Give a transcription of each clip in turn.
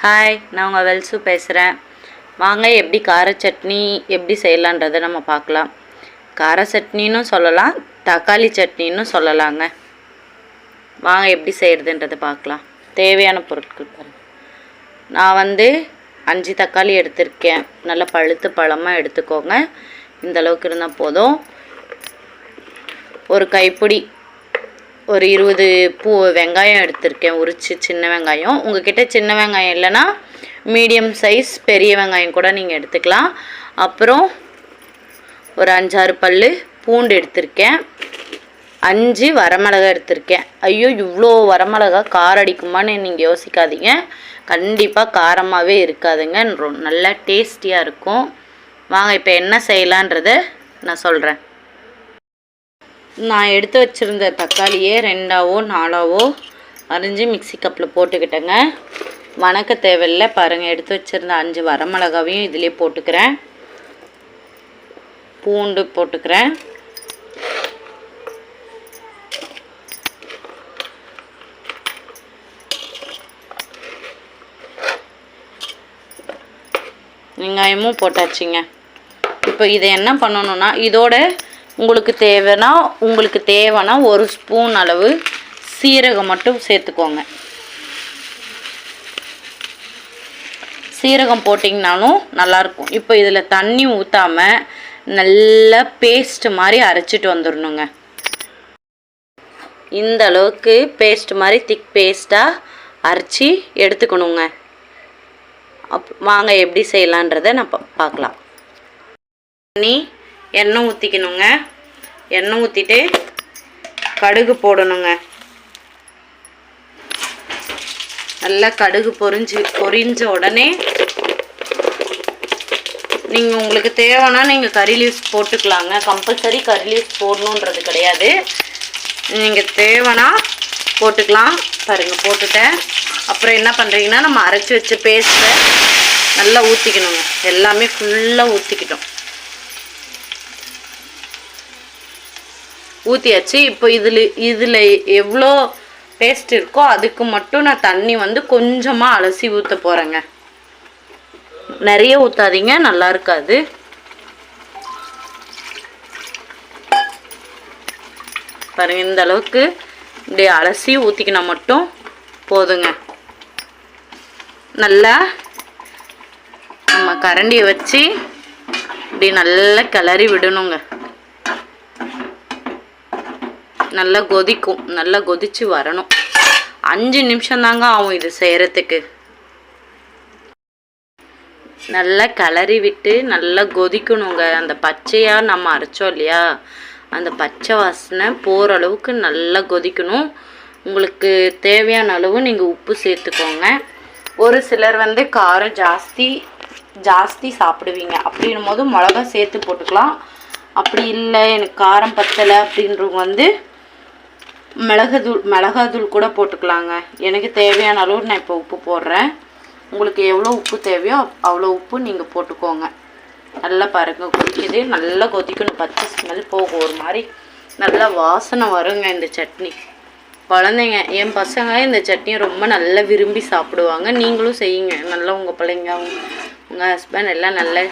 Hi, நான் உங்கள் வெல்சு பேசுகிறேன். வாங்க எப்படி கார சட்னி எப்படி செய்யலான்றதை நம்ம பார்க்கலாம். கார சட்னின்னு சொல்லலாம், தக்காளி சட்னின்னு சொல்லலாங்க. வாங்க எப்படி செய்கிறதுன்றதை பார்க்கலாம். தேவையான பொருட்கள் பாருங்கள். நான் 5 தக்காளி எடுத்திருக்கேன். நல்லா பழுத்து பழமாக எடுத்துக்கோங்க. இந்த அளவுக்கு இருந்தால் போதும். ஒரு கைப்பிடி ஒரு 20 வெங்காயம் எடுத்திருக்கேன், உரித்து சின்ன வெங்காயம். உங்கள்கிட்ட சின்ன வெங்காயம் இல்லைன்னா மீடியம் சைஸ் பெரிய வெங்காயம் கூட நீங்கள் எடுத்துக்கலாம். அப்புறம் ஒரு 5-6 பல் பூண்டு எடுத்திருக்கேன். 5 வரமிளகா எடுத்திருக்கேன். ஐயோ, இவ்வளோ வரமிளகா காரம் அடிக்குமான்னு நீங்கள் யோசிக்காதீங்க. கண்டிப்பாக காரமாகவே இருக்காதுங்க, நல்லா டேஸ்டியாக இருக்கும். வாங்க இப்போ என்ன செய்யலான்றதை நான் சொல்கிறேன். நான் எடுத்து வச்சுருந்த தக்காளியே 2ஆவோ 4ஆவோ அரிஞ்சு மிக்சி கப்பில் போட்டுக்கிட்டேங்க. வணக்க தேவையில்லை பாருங்கள். எடுத்து வச்சுருந்த 5 வரமிளகாவையும் இதிலே போட்டுக்கிறேன். பூண்டு போட்டுக்கிறேன். வெங்காயமும் போட்டாச்சுங்க. இப்போ இதை என்ன பண்ணணுன்னா, இதோட உங்களுக்கு தேவைன்னா 1 ஸ்பூன் அளவு சீரகம் மட்டும் சேர்த்துக்கோங்க. சீரகம் போட்டிங்கனாலும் நல்லாயிருக்கும். இப்போ இதில் தண்ணி ஊற்றாமல் நல்லா பேஸ்ட் மாதிரி அரைச்சிட்டு வந்துடணுங்க. இந்த அளவுக்கு பேஸ்ட் மாதிரி திக் பேஸ்ட்டாக அரைச்சி எடுத்துக்கணுங்க. வாங்க எப்படி செய்யலான்றதை நான் பார்க்கலாம். எண்ணெய் ஊற்றிக்கணுங்க. எண்ணெய் ஊற்றிட்டு கடுகு போடணுங்க. நல்லா கடுகு பொரிஞ்ச உடனே நீங்கள் உங்களுக்கு தேவைன்னா நீங்கள் கறி லீவ்ஸ் போட்டுக்கலாங்க. கம்பல்சரி கறி லீவ்ஸ் போடணுன்றது கிடையாது. நீங்கள் தேவைன்னா போட்டுக்கலாம். பாருங்கள், போட்டுட்டேன். அப்புறம் என்ன பண்ணுறீங்கன்னா, நம்ம அரைச்சி வச்ச பேஸ்ட்டை நல்லா ஊற்றிக்கணுங்க. எல்லாமே ஃபுல்லாக ஊற்றியாச்சு. இப்போ இதில் எவ்வளோ பேஸ்ட் இருக்கோ அதுக்கு மட்டும் நான் தண்ணி கொஞ்சமாக அலசி ஊற்ற போகிறேங்க. நிறைய ஊற்றாதீங்க, நல்லா இருக்காது. பாருங்கள், இந்த அளவுக்கு இப்படி அலசி ஊற்றிக்கினா மட்டும் போதுங்க. நல்லா நம்ம கரண்டியை வச்சு இப்படி நல்லா கிளறி விடணுங்க. நல்லா கொதிக்கும், நல்லா கொதிச்சு வரணும். 5 நிமிஷம் தாங்க ஆகும் இது செய்கிறதுக்கு. நல்லா கிளறி விட்டு நல்லா கொதிக்கணுங்க. அந்த பச்சையாக நம்ம அரைச்சோம் இல்லையா, அந்த பச்சை வாசனை போகிற அளவுக்கு நல்லா கொதிக்கணும். உங்களுக்கு தேவையான அளவு நீங்கள் உப்பு சேர்த்துக்கோங்க. ஒரு சிலர் காரம் ஜாஸ்தி சாப்பிடுவீங்க. அப்படின்னும் போது மிளகா சேர்த்து போட்டுக்கலாம். அப்படி இல்லை எனக்கு காரம் பத்தலை அப்படின்றவங்க மிளகாத்தூள் கூட போட்டுக்கலாங்க. எனக்கு தேவையான அளவு நான் இப்போ உப்பு போடுறேன். உங்களுக்கு எவ்வளோ உப்பு தேவையோ அவ்வளோ உப்பு நீங்கள் போட்டுக்கோங்க. நல்லா பாருங்கள், கொதிக்குது. நல்லா கொதிக்கணும். பச்சை ஸ்மெல் போகும். ஒரு மாதிரி நல்லா வாசனை வருங்க இந்த சட்னி. குழந்தைங்க, என் பசங்க இந்த சட்னியை ரொம்ப நல்லா விரும்பி சாப்பிடுவாங்க. நீங்களும் செய்யுங்க. நல்லா உங்கள் பிள்ளைங்க உங்கள் ஹஸ்பண்ட் எல்லாம் நல்லா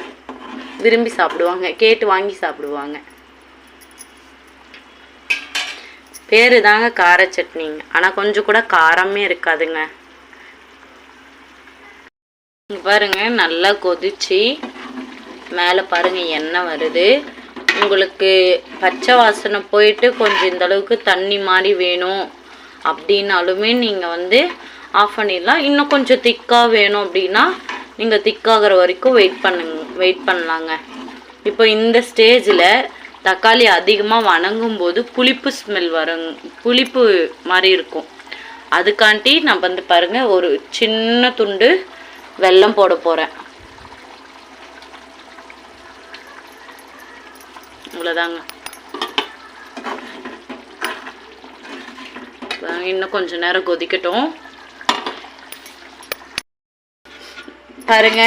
விரும்பி சாப்பிடுவாங்க. கேட்டு வாங்கி சாப்பிடுவாங்க. பேர் தாங்க கார சட்னிங்க, ஆனால் கொஞ்சம் கூட காரமே இருக்காதுங்க. பாருங்க, நல்லா கொதிச்சு மேலே பாருங்கள் எண்ணெய் வருது. உங்களுக்கு பச்சை வாசனை போயிட்டு கொஞ்சம் இந்த அளவுக்கு தண்ணி மாதிரி வேணும் அப்படின்னாலுமே நீங்கள் ஆஃப் பண்ணிடலாம். இன்னும் கொஞ்சம் திக்காக வேணும் அப்படின்னா நீங்கள் திக்காகிற வரைக்கும் வெயிட் பண்ணலாங்க. இப்போ இந்த ஸ்டேஜில் தக்காளி அதிகமாக வணங்கும் போது புளிப்பு ஸ்மெல் புளிப்பு மாதிரி இருக்கும். அதுக்காண்டி நான் பாருங்கள், ஒரு சின்ன துண்டு வெல்லம் போட போகிறேன். இவ்வளோதாங்க. இன்னும் கொஞ்சம் நேரம் கொதிக்கட்டும். பாருங்க,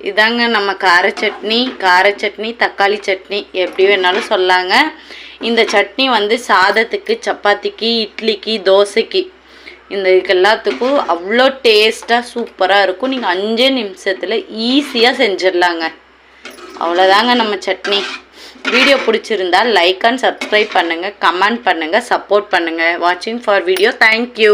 இதாங்க நம்ம கார சட்னி தக்காளி சட்னி எப்படி வேணாலும் சொல்லாங்க. இந்த சட்னி சாதத்துக்கு, சப்பாத்திக்கு, இட்லிக்கு, தோசைக்கு இதுக்கு எல்லாத்துக்கும் அவ்வளோ டேஸ்ட்டாக சூப்பராக இருக்கும். நீங்கள் 5 நிமிஷத்தில் ஈஸியாக செஞ்சிடலாங்க. அவ்வளோதாங்க நம்ம சட்னி. வீடியோ பிடிச்சிருந்தா லைக் அண்ட் சப்ஸ்கிரைப் பண்ணுங்கள், கமெண்ட் பண்ணுங்கள், சப்போர்ட் பண்ணுங்கள். வாட்சிங் ஃபார் வீடியோ. தேங்க்யூ.